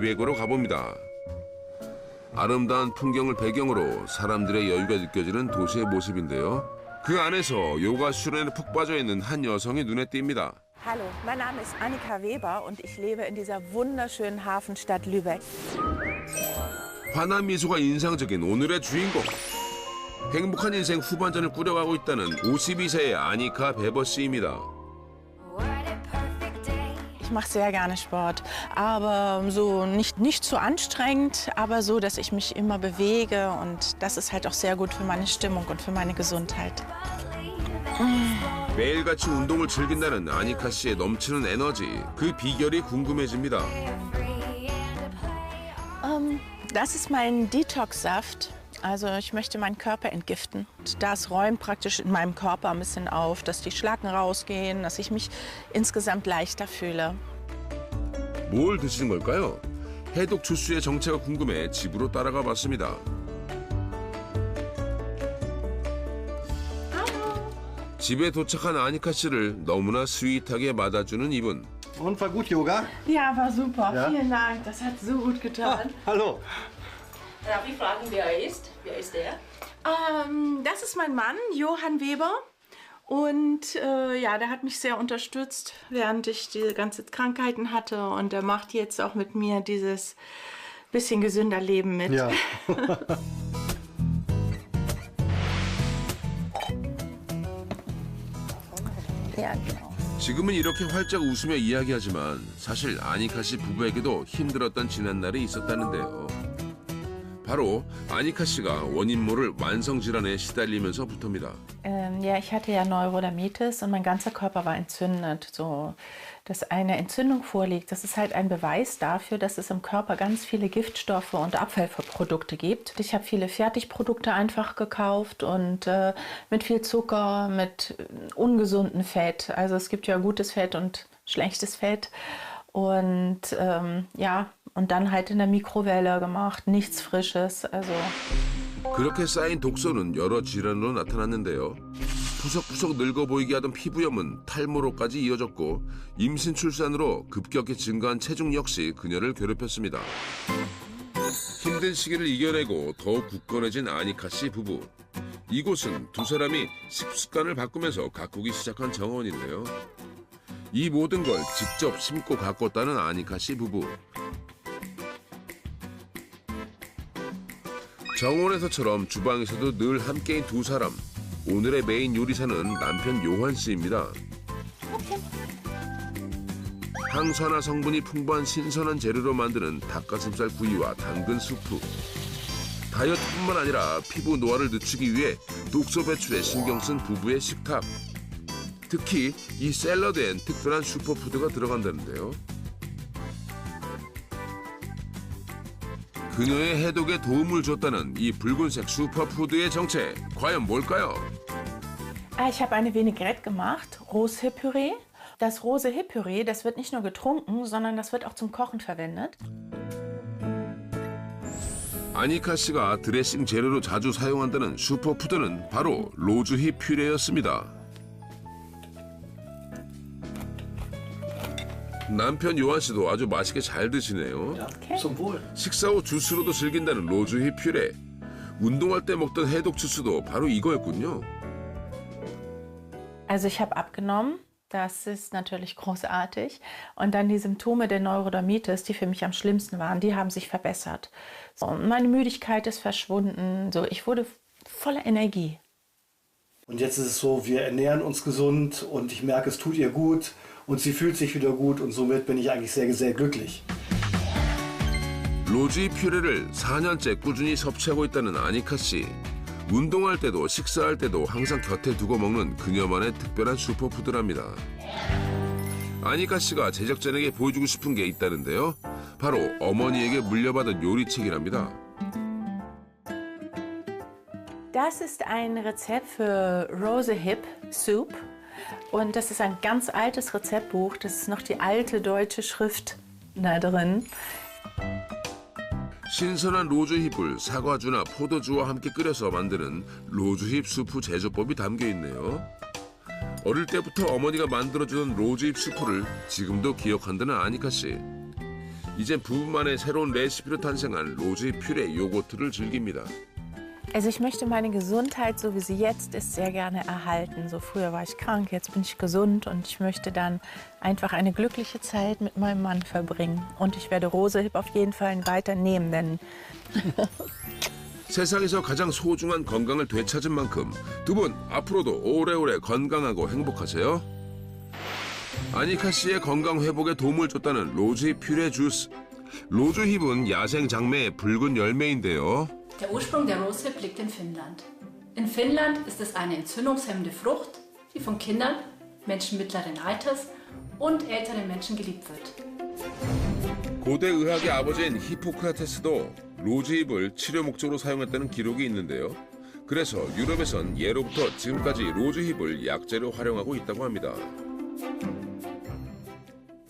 티백으로 가봅니다. 아름다운 풍경을 배경으로 사람들의 여유가 느껴지는 도시의 모습인데요. 그 안에서 요가 수련에 푹 빠져 있는 한 여성이 눈에 띕니다. Hallo, mein Name ist Annika Weber und ich lebe in dieser wunderschönen Hafenstadt Lübeck. 환한 미소가 인상적인 오늘의 주인공. 행복한 인생 후반전을 꾸려가고 있다는 52세의 아니카 베버 씨입니다. Ich mache sehr gerne Sport, aber so nicht zu anstrengend, aber so, dass ich mich immer bewege und das ist halt auch sehr gut für meine Stimmung und für meine Gesundheit. 매일같이 운동을 즐긴다는 아니카 씨의 넘치는 에너지, 그 비결이 궁금해집니다. Das ist mein Detox-Saft. Also ich möchte meinen Körper entgiften. Das räumt praktisch in meinem Körper ein bisschen auf, dass die Schlacken rausgehen, dass ich mich insgesamt leichter fühle. 뭘 드시는 걸까요? 해독 주스의 정체가 궁금해 집으로 따라가 봤습니다. 집에 도착한 아니카 씨를 너무나 스윗하게 맞아주는 이분. Und war gut Yoga? Ja, war super. Ja? Vielen Dank. Das hat so gut getan. Hallo. Darf ich fragen, wer er ist? Wer ist er? Das ist mein Mann, Johann Weber. Und ja, der hat mich sehr unterstützt, während ich diese ganzen Krankheiten hatte. Und er macht jetzt auch mit mir dieses bisschen gesünder Leben mit. Ja. Ja, genau. 지금은 이렇게 활짝 웃으며 이야기하지만 사실 아니카 씨 부부에게도 힘들었던 지난날이 있었다는데요. 바로 아니카 씨가 원인 모를 완성 질환에 시달리면서부터입니다. Ja, ich hatte ja Neurodermitis und mein ganzer Körper war entzündet. So, dass eine Entzündung vorliegt, das ist halt ein Beweis dafür, dass es im Körper ganz viele Giftstoffe und Abfallprodukte gibt. Ich habe viele Fertigprodukte einfach gekauft und mit viel Zucker, mit ungesundem Fett. Also es gibt ja gutes Fett und schlechtes Fett. Und ja, und dann halt in der Mikrowelle gemacht, nichts Frisches. Also. 그렇게 쌓인 독소는 여러 질환으로 나타났는데요. 푸석푸석 늙어 보이게 하던 피부염은 탈모로까지 이어졌고 임신 출산으로 급격히 증가한 체중 역시 그녀를 괴롭혔습니다. 힘든 시기를 이겨내고 더욱 굳건해진 아니카 씨 부부. 이곳은 두 사람이 식습관을 바꾸면서 가꾸기 시작한 정원인데요. 이 모든 걸 직접 심고 가꿨다는 아니카 씨 부부. 정원에서처럼 주방에서도 늘 함께인 두 사람. 오늘의 메인 요리사는 남편 요한 씨입니다. 항산화 성분이 풍부한 신선한 재료로 만드는 닭가슴살 구이와 당근 수프. 다이어트뿐만 아니라 피부 노화를 늦추기 위해 독소 배출에 신경 쓴 부부의 식탁. 특히 이 샐러드엔 특별한 슈퍼푸드가 들어간다는데요. 그녀의 해독에 도움을 줬다는 이 붉은색 슈퍼푸드의 정체, 과연 뭘까요? Ich habe eine Vinaigrette gemacht, Rosehip-Püree. Das Rosehip-Püree, das wird nicht nur getrunken, sondern das wird auch zum Kochen verwendet. 아니카 씨가 드레싱 재료로 자주 사용한다는 슈퍼푸드는 바로 로즈힙 퓨레였습니다. 남편 요한 씨도 아주 맛있게 잘 드시네요. Zum Wohl. 식사 후 주스로도 즐긴다는 로즈힙 퓨레. 운동할 때 먹던 해독 주스도 바로 이거였군요. Also ich habe abgenommen, das ist natürlich großartig. Und dann die Symptome der Neurodermitis, die für mich am schlimmsten waren, die haben sich verbessert. So, meine Müdigkeit ist verschwunden, so, ich wurde voller Energie. Und jetzt ist es so, wir ernähren uns gesund und ich merke, es tut ihr gut und sie fühlt sich wieder gut und somit bin ich eigentlich sehr, sehr glücklich. 로즈힙 퓨레를 4년째 꾸준히 섭취하고 있다는 아니카 씨. 운동할 때도 식사할 때도 항상 곁에 두고 먹는 그녀만의 특별한 슈퍼푸드랍니다. 아니카 씨가 제작진에게 보여주고 싶은 게 있다는데요. 바로 어머니에게 물려받은 요리책이랍니다. Das ist ein Rezept für Rosehip Soup. Und das ist ein ganz altes Rezeptbuch. Das ist noch die alte deutsche Schrift da drin. 신선한 로즈힙을 사과주나 포도주와 함께 끓여서 만드는 로즈힙 수프 제조법이 담겨 있네요. 어릴 때부터 어머니가 만들어주던 로즈힙 수프를 지금도 기억한다는 아니카 씨. 이젠 부부만의 새로운 레시피로 탄생한 로즈힙 퓨레 요거트를 즐깁니다. Also ich möchte meine Gesundheit, so wie sie jetzt ist, sehr gerne erhalten. So früher war ich krank, jetzt bin ich gesund und ich möchte dann einfach eine glückliche Zeit mit meinem Mann verbringen. Und ich werde Rosehip auf jeden Fall weiter nehmen, denn 세상에서 가장 소중한 건강을 되찾은 만큼 두 분 앞으로도 오래오래 건강하고 행복하세요. 아니카 씨의 건강 회복에 도움을 줬다는 로즈힙 퓨레 주스. 로즈힙은 야생 장매의 붉은 열매인데요. Der Ursprung der Rosehip liegt in Finnland. In Finnland ist es eine entzündungshemmende Frucht, die von Kindern, Menschen mittleren Alters und älteren Menschen geliebt wird. 고대 의학의 아버지인 히포크라테스도 로즈힙을 치료 목적으로 사용했다는 기록이 있는데요. 그래서 유럽에선 예로부터 지금까지 로즈힙을 약재로 활용하고 있다고 합니다.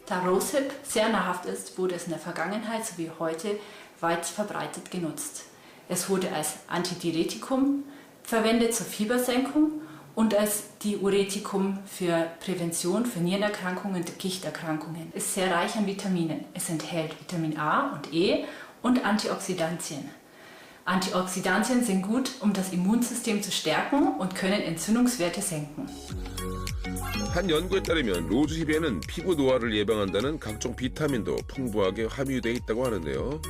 Da Rosehip sehr nahrhaft ist, wurde es in der Vergangenheit sowie heute weit verbreitet genutzt. Es wurde als Antidiuretikum verwendet zur Fiebersenkung und als Diuretikum für Prävention für Nierenerkrankungen und Gichterkrankungen. Es ist sehr reich an Vitaminen. Es enthält Vitamin A und E und Antioxidantien. Antioxidantien sind gut, um das Immunsystem zu stärken und können Entzündungswerte senken. 한 연구에 따르면 로즈힙에는 피부 노화를 예방한다는 각종 비타민도 풍부하게 함유되어 있다고 하는데요.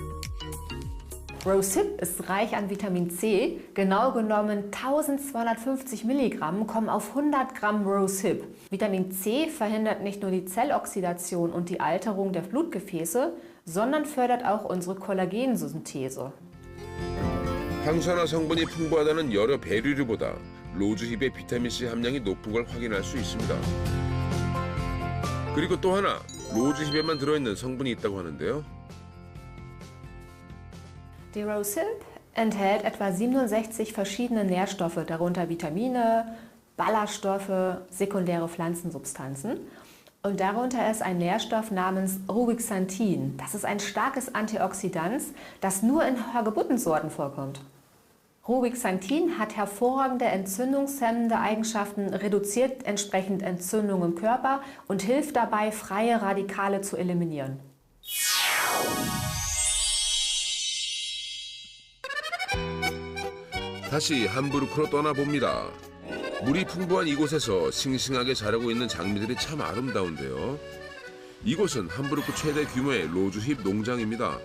Rosehip ist reich an Vitamin C. Genau genommen 1250 Milligramm kommen auf 100 Gramm Rosehip. Vitamin C verhindert nicht nur die Zelloxidation und die Alterung der Blutgefäße, sondern fördert auch unsere Kollagensynthese. 항산화 성분이 풍부하다는 여러 베리류보다 로즈힙의 비타민C 함량이 높은 걸 확인할 수 있습니다. 그리고 또 하나, 로즈힙에만 들어있는 성분이 있다고 하는데요. Die Rosehip enthält etwa 67 verschiedene Nährstoffe, darunter Vitamine, Ballaststoffe, sekundäre Pflanzensubstanzen. Und darunter ist ein Nährstoff namens Rubixanthin. Das ist ein starkes Antioxidant, das nur in Hagebuttensorten vorkommt. Rubixanthin hat hervorragende entzündungshemmende Eigenschaften, reduziert entsprechend Entzündungen im Körper und hilft dabei, freie Radikale zu eliminieren. 다시 함부르크로 떠나봅니다. 물이 풍부한 이곳에서 싱싱하게 자라고 있는 장미들이 참 아름다운데요. 이곳은 함부르크 최대 규모의 로즈힙 농장입니다.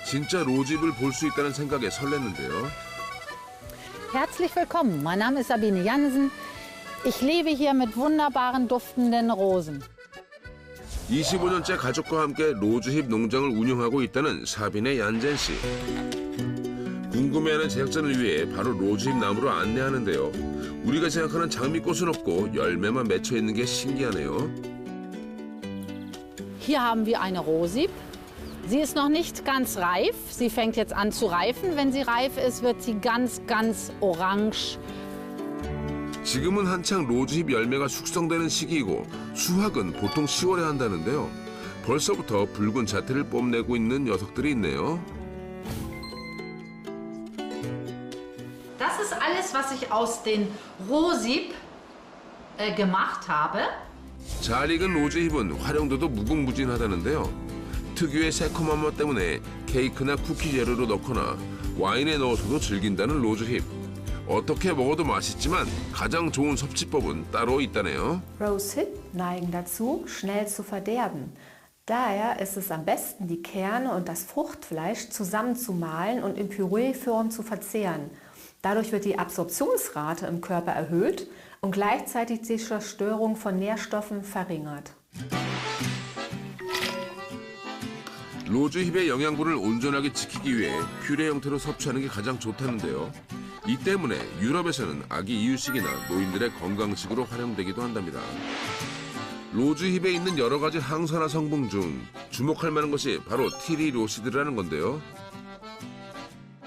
진짜 로즈힙을 볼 수 있다는 생각에 설렜는데요. Herzlich willkommen, mein Name ist Sabine Jansen. Ich lebe hier mit wunderbaren duftenden Rosen. 25년째 가족과 함께 로즈힙 농장을 운영하고 있다는 사빈의 얀젠 씨. 궁금해하는 제작진을 위해 바로 로즈힙 나무로 안내하는데요. 우리가 생각하는 장미꽃은 없고 열매만 맺혀 있는 게 신기하네요. Hier haben wir eine Rosehip. Sie ist noch nicht ganz reif. Sie fängt jetzt an zu reifen. Wenn sie reif ist, wird sie ganz orange. 지금은 한창 로즈힙 열매가 숙성되는 시기이고 수확은 보통 10월에 한다는데요. 벌써부터 붉은 자태를 뽐내고 있는 녀석들이 있네요. Das ist alles, was ich aus den Rosehip gemacht habe. 잘 익은 로즈힙은 활용도도 무궁무진하다는데요. 특유의 새콤한 맛 때문에 케이크나 쿠키 재료로 넣거나 와인에 넣어서도 즐긴다는 로즈힙. 어떻게 먹어도 맛있지만 가장 좋은 섭취법은 따로 있다네요. Rosehip neigen dazu, schnell zu verderben. Daher ist es am besten, die Kerne und das Fruchtfleisch zusammenzumahlen und in Püreeform zu verzehren. Dadurch wird die Absorptionsrate im Körper erhöht und gleichzeitig die Zerstörung von Nährstoffen verringert. 로즈힙의 영양분을 온전하게 지키기 위해 퓨레 형태로 섭취하는 게 가장 좋다는데요. 이 때문에 유럽에서는 아기 이유식이나 노인들의 건강식으로 활용되기도 한답니다. 로즈힙에 있는 여러 가지 항산화 성분 중 주목할 만한 것이 바로 티리로시드라는 건데요.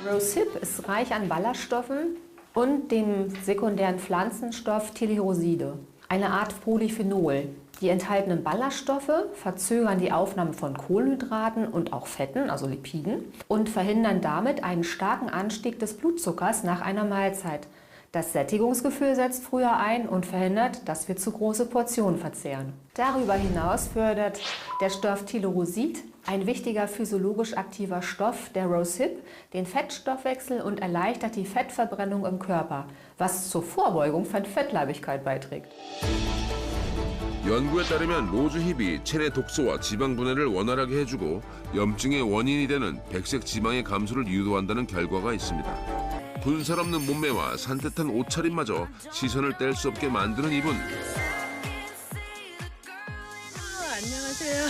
Rosehip ist reich an Ballaststoffen und dem sekundären Pflanzenstoff Tillyroside, eine Art Polyphenol. Die enthaltenen Ballaststoffe verzögern die Aufnahme von Kohlenhydraten und auch Fetten, also Lipiden, und verhindern damit einen starken Anstieg des Blutzuckers nach einer Mahlzeit. Das Sättigungsgefühl setzt früher ein und verhindert, dass wir zu große Portionen verzehren. Darüber hinaus fördert der Stoff Tyrosid, ein wichtiger physiologisch aktiver Stoff der Rosehip, den Fettstoffwechsel und erleichtert die Fettverbrennung im Körper, was zur Vorbeugung von Fettleibigkeit beiträgt. 연구에 따르면 로즈힙이 체내 독소와 지방 분해를 원활하게 해주고 염증의 원인이 되는 백색 지방의 감소를 유도한다는 결과가 있습니다. 분살 없는 몸매와 산뜻한 옷차림마저 시선을 뗄 수 없게 만드는 이분. 안녕하세요.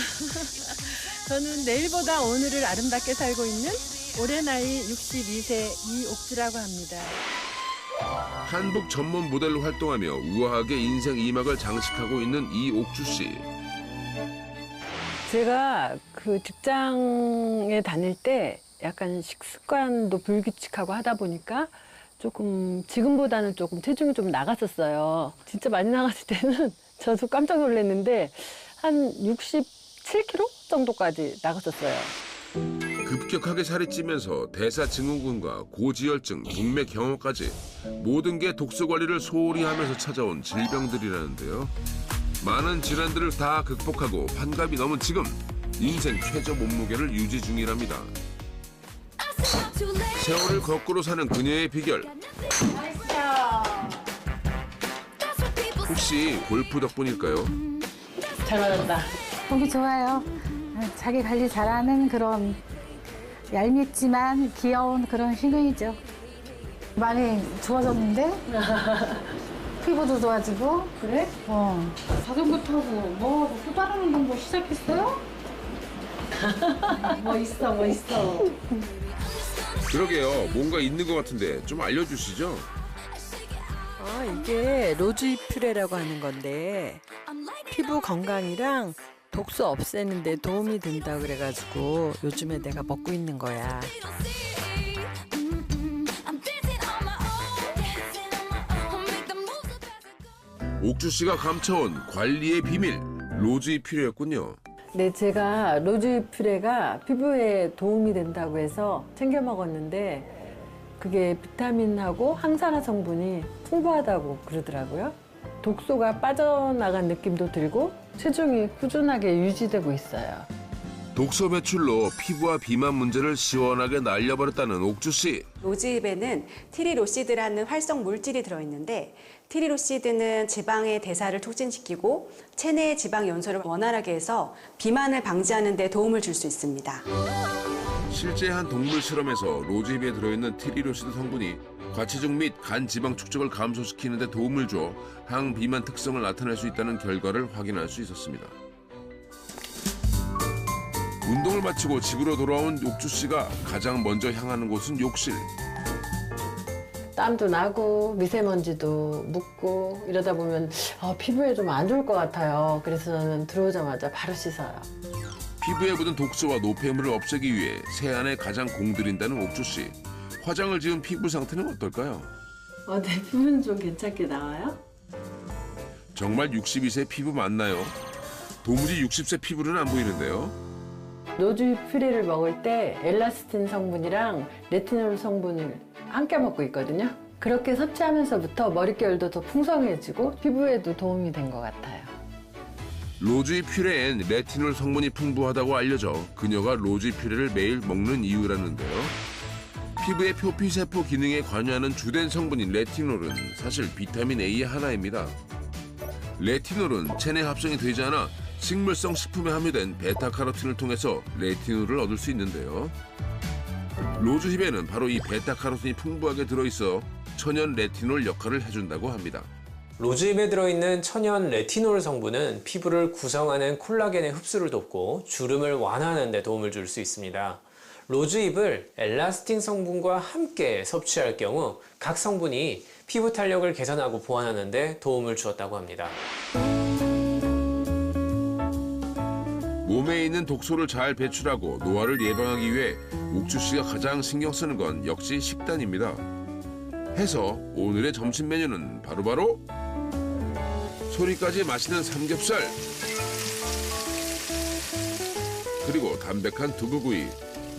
저는 내일보다 오늘을 아름답게 살고 있는 올해 나이 62세 이옥주라고 합니다. 한복 전문 모델로 활동하며 우아하게 인생 2막을 장식하고 있는 이옥주 씨. 제가 그 직장에 다닐 때 약간 식습관도 불규칙하고 하다 보니까 조금 지금보다는 조금 체중이 좀 나갔었어요. 진짜 많이 나갔을 때는 저도 깜짝 놀랐는데 한 67kg 정도까지 나갔었어요. 급격하게 살이 찌면서 대사증후군과 고지혈증, 동맥 경화까지 모든 게 독소 관리를 소홀히 하면서 찾아온 질병들이라는데요. 많은 질환들을 다 극복하고 환갑이 넘은 지금 인생 최저 몸무게를 유지 중이랍니다. 세월을 거꾸로 사는 그녀의 비결. 혹시 골프 덕분일까요? 잘 맞았다. 보기 좋아요. 자기 관리 잘하는 그런 얄밉지만 귀여운 그런 신경이죠. 많이 좋아졌는데? 피부도 좋아지고. 그래? 자전거 타고 또 다른 운동 뭐 시작했어요? 멋있어. 그러게요. 뭔가 있는 것 같은데 좀 알려주시죠. 이게 로즈힙 퓨레라고 하는 건데 피부 건강이랑 독소 없애는 데 도움이 된다 그래가지고 요즘에 내가 먹고 있는 거야. 옥주 씨가 감춰온 관리의 비밀, 로즈힙 퓨레였군요. 네, 제가 로즈힙 퓨레가 피부에 도움이 된다고 해서 챙겨 먹었는데 그게 비타민하고 항산화 성분이 풍부하다고 그러더라고요. 독소가 빠져나간 느낌도 들고 체중이 꾸준하게 유지되고 있어요. 독소 배출로 피부와 비만 문제를 시원하게 날려버렸다는 옥주 씨. 로즈힙에는 티리로시드라는 활성 물질이 들어있는데 티리로시드는 지방의 대사를 촉진시키고 체내의 지방 연소를 원활하게 해서 비만을 방지하는 데 도움을 줄 수 있습니다. 실제 한 동물 실험에서 로즈힙에 들어있는 티리로시드 성분이 과체중 및 간 지방 축적을 감소시키는 데 도움을 줘 항비만 특성을 나타낼 수 있다는 결과를 확인할 수 있었습니다. 운동을 마치고 집으로 돌아온 옥주 씨가 가장 먼저 향하는 곳은 욕실. 땀도 나고 미세먼지도 묻고 이러다 보면 피부에 좀 안 좋을 것 같아요. 그래서 저는 들어오자마자 바로 씻어요. 피부에 묻은 독소와 노폐물을 없애기 위해 세안에 가장 공들인다는 옥주 씨. 화장을 지은 피부 상태는 어떨까요? 내 피부는 좀 괜찮게 나와요? 정말 62세 피부 맞나요? 도무지 60세 피부는 안 보이는데요. 로즈힙 퓨레를 먹을 때 엘라스틴 성분이랑 레티놀 성분을 함께 먹고 있거든요. 그렇게 섭취하면서부터 머릿결도 더 풍성해지고 피부에도 도움이 된 것 같아요. 로즈힙 퓨레엔 레티놀 성분이 풍부하다고 알려져 그녀가 로즈힙 퓨레를 매일 먹는 이유라는데요. 피부의 표피세포 기능에 관여하는 주된 성분인 레티놀은 사실 비타민 A의 하나입니다. 레티놀은 체내 합성이 되지 않아 식물성 식품에 함유된 베타카로틴을 통해서 레티놀을 얻을 수 있는데요. 로즈힙에는 바로 이 베타카로틴이 풍부하게 들어있어 천연 레티놀 역할을 해준다고 합니다. 로즈힙에 들어있는 천연 레티놀 성분은 피부를 구성하는 콜라겐의 흡수를 돕고 주름을 완화하는 데 도움을 줄 수 있습니다. 로즈힙을 엘라스틴 성분과 함께 섭취할 경우 각 성분이 피부 탄력을 개선하고 보완하는 데 도움을 주었다고 합니다. 몸에 있는 독소를 잘 배출하고 노화를 예방하기 위해 옥주 씨가 가장 신경 쓰는 건 역시 식단입니다. 해서 오늘의 점심 메뉴는 바로 소리까지 맛있는 삼겹살 그리고 담백한 두부구이.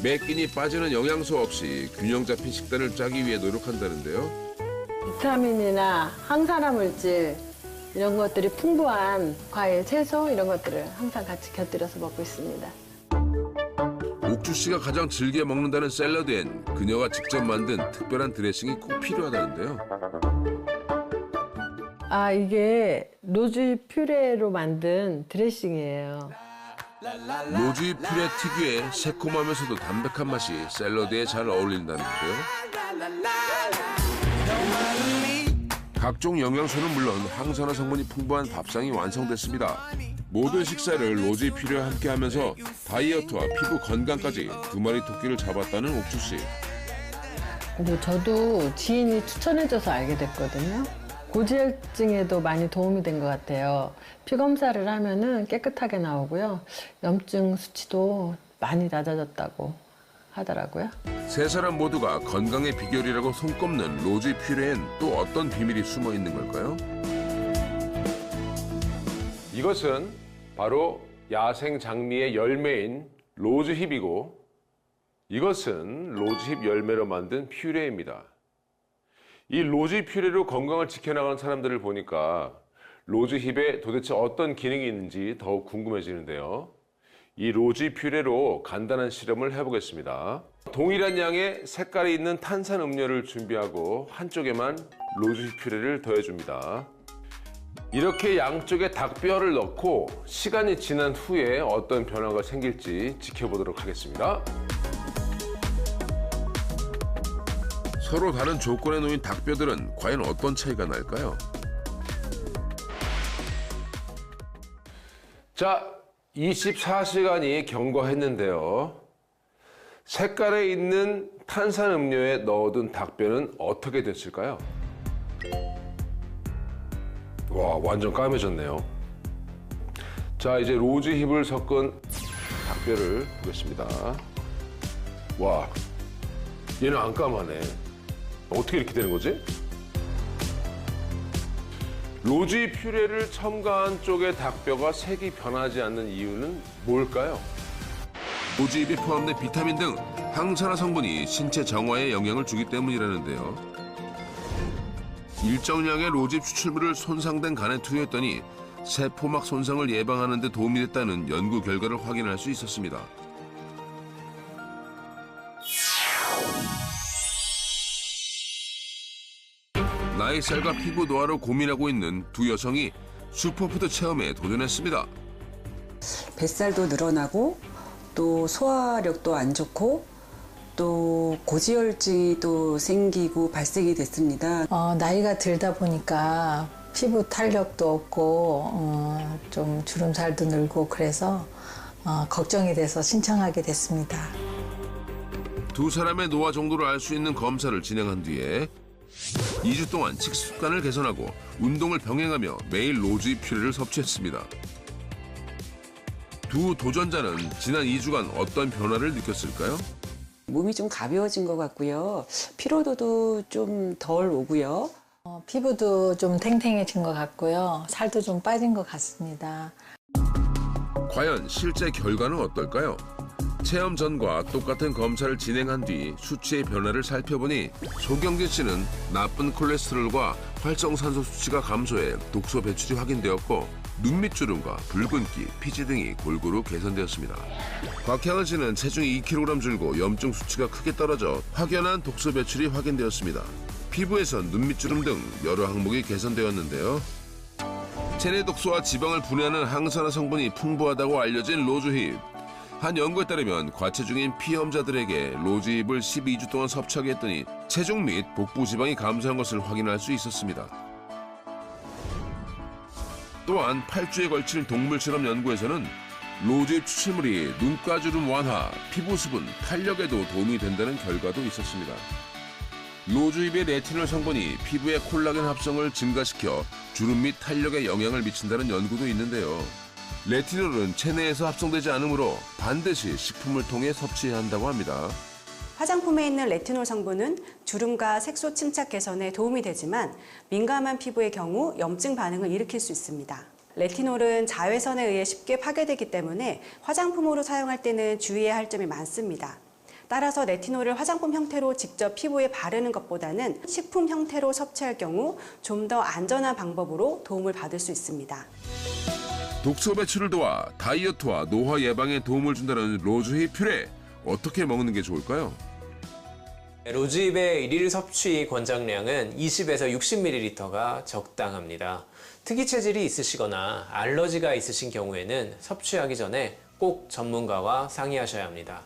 매 끼니 빠지는 영양소 없이 균형 잡힌 식단을 짜기 위해 노력한다는데요. 비타민이나 항산화 물질 이런 것들이 풍부한 과일, 채소 이런 것들을 항상 같이 곁들여서 먹고 있습니다. 옥주 씨가 가장 즐겨 먹는다는 샐러드엔 그녀가 직접 만든 특별한 드레싱이 꼭 필요하다는데요. 아, 이게 로즈잎 퓨레로 만든 드레싱이에요. 로즈잎 퓨레 특유의 새콤하면서도 담백한 맛이 샐러드에 잘 어울린다는데요. 각종 영양소는 물론 항산화 성분이 풍부한 밥상이 완성됐습니다. 모든 식사를 로즈잎 퓨레와 함께하면서 다이어트와 피부 건강까지 두 마리 토끼를 잡았다는 옥주 씨. 저도 지인이 추천해줘서 알게 됐거든요. 고지혈증에도 많이 도움이 된 것 같아요. 피 검사를 하면은 깨끗하게 나오고요. 염증 수치도 많이 낮아졌다고 하더라고요. 세 사람 모두가 건강의 비결이라고 손꼽는 로즈잎 퓨레엔 또 어떤 비밀이 숨어 있는 걸까요? 이것은 바로 야생 장미의 열매인 로즈힙이고 이것은 로즈힙 열매로 만든 퓨레입니다. 이 로즈힙 퓨레로 건강을 지켜나가는 사람들을 보니까 로즈힙에 도대체 어떤 기능이 있는지 더욱 궁금해지는데요. 이 로즈힙 퓨레로 간단한 실험을 해보겠습니다. 동일한 양의 색깔이 있는 탄산 음료를 준비하고 한쪽에만 로즈힙 퓨레를 더해줍니다. 이렇게 양쪽에 닭뼈를 넣고 시간이 지난 후에 어떤 변화가 생길지 지켜보도록 하겠습니다. 서로 다른 조건에 놓인 닭뼈들은 과연 어떤 차이가 날까요? 자, 24시간이 경과했는데요. 색깔에 있는 탄산음료에 넣어둔 닭뼈는 어떻게 됐을까요? 와, 완전 까매졌네요. 자, 이제 로즈힙을 섞은 닭뼈를 보겠습니다. 와, 얘는 안 까마네. 어떻게 이렇게 되는 거지? 로즈잎 퓨레를 첨가한 쪽의 닭뼈가 색이 변하지 않는 이유는 뭘까요? 로즈잎에 포함된 비타민 등 항산화 성분이 신체 정화에 영향을 주기 때문이라는데요. 일정량의 로즈잎 추출물을 손상된 간에 투여했더니 세포막 손상을 예방하는 데 도움이 됐다는 연구 결과를 확인할 수 있었습니다. 나이 살과 피부 노화로 고민하고 있는 두 여성이 슈퍼푸드 체험에 도전했습니다. 뱃살도 늘어나고 또 소화력도 안 좋고 또 고지혈증이 또 생기고 발생이 됐습니다. 나이가 들다 보니까 피부 탄력도 없고 좀 주름살도 늘고 그래서 걱정이 돼서 신청하게 됐습니다. 두 사람의 노화 정도를 알 수 있는 검사를 진행한 뒤에 2주 동안 식습관을 개선하고 운동을 병행하며 매일 로즈잎 퓨레를 섭취했습니다. 두 도전자는 지난 2주간 어떤 변화를 느꼈을까요? 몸이 좀 가벼워진 것 같고요. 피로도도 좀 덜 오고요. 피부도 좀 탱탱해진 것 같고요. 살도 좀 빠진 것 같습니다. 과연 실제 결과는 어떨까요? 체험 전과 똑같은 검사를 진행한 뒤 수치의 변화를 살펴보니 소경진 씨는 나쁜 콜레스테롤과 활성산소 수치가 감소해 독소 배출이 확인되었고 눈밑주름과 붉은기, 피지 등이 골고루 개선되었습니다. 곽향은 씨는 체중이 2kg 줄고 염증 수치가 크게 떨어져 확연한 독소 배출이 확인되었습니다. 피부에선 눈밑주름 등 여러 항목이 개선되었는데요. 체내 독소와 지방을 분해하는 항산화 성분이 풍부하다고 알려진 로즈힙. 한 연구에 따르면 과체중인 피험자들에게 로즈잎을 12주 동안 섭취하게 했더니 체중 및 복부 지방이 감소한 것을 확인할 수 있었습니다. 또한 8주에 걸친 동물 실험 연구에서는 로즈잎 추출물이 눈가주름 완화, 피부 수분, 탄력에도 도움이 된다는 결과도 있었습니다. 로즈잎의 레티놀 성분이 피부의 콜라겐 합성을 증가시켜 주름 및 탄력에 영향을 미친다는 연구도 있는데요. 레티놀은 체내에서 합성되지 않으므로 반드시 식품을 통해 섭취해야 한다고 합니다. 화장품에 있는 레티놀 성분은 주름과 색소 침착 개선에 도움이 되지만 민감한 피부의 경우 염증 반응을 일으킬 수 있습니다. 레티놀은 자외선에 의해 쉽게 파괴되기 때문에 화장품으로 사용할 때는 주의해야 할 점이 많습니다. 따라서 레티놀을 화장품 형태로 직접 피부에 바르는 것보다는 식품 형태로 섭취할 경우 좀 더 안전한 방법으로 도움을 받을 수 있습니다. 독소 배출을 도와 다이어트와 노화 예방에 도움을 준다는 로즈힙 퓨레. 어떻게 먹는 게 좋을까요? 로즈힙의 일일 섭취 권장량은 20에서 60ml가 적당합니다. 특이 체질이 있으시거나 알러지가 있으신 경우에는 섭취하기 전에 꼭 전문가와 상의하셔야 합니다.